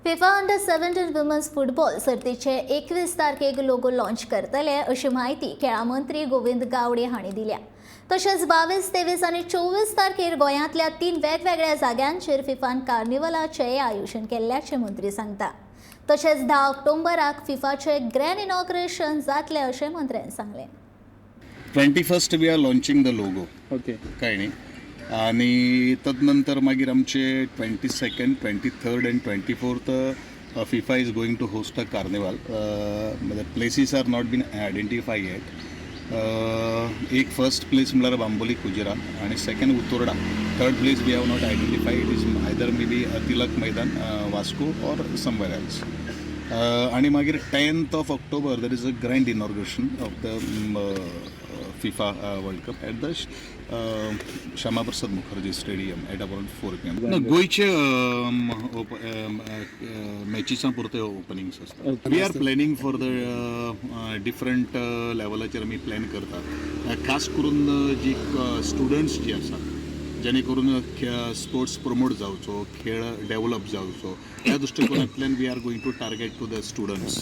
FIFA under 17 women's football सर्तीचे 21 तारखेक logo launch करतले अशी माहिती खेळा मंत्री गोविंद गावडे हांणी दिल्या। तशेंच 22, 23 आनी 24 तारखेर गोंयांतल्या 3 वेगवेगळ्या जाग्यांचेर फिफान कार्निवलाचें आयोजन केल्ल्याचें मंत्री सांगता। तशेंच 10 ऑक्टोबराक फिफाचें ग्रँड इनॉग्रेशन जातलें अशें मंत्र्यान सांगलें। 21st we are launching the logo okay काय न्ही आणि तदनंतर मागीर आमचे 22nd, 23rd and 24th FIFA is going to host a carnival. The places are not been identified yet. एक फर्स्ट प्लेस म्हळ्यार बांबोली कुजिरा आणि second Utorda. Third place we have not identified. It is either maybe Tilak Maidan Vasco और somewhere else. आणि मागीर 10th of October there is a grand inauguration of the FIFA World Cup at the Shyama Prasad Mukherjee stadium at around 4 PM. गोयचे मॅचीसां पुरते openings आसता. We are planning for the different लेवलाचेर आमी plan करता. खास करून जी स्टुडंट्स जी आसा जेणे करून स्पोर्ट्स प्रमोट जावचो, खेळ डेव्हलप जावचो, ह्या दृश्टिकोनांतल्यान we are going to target to the students.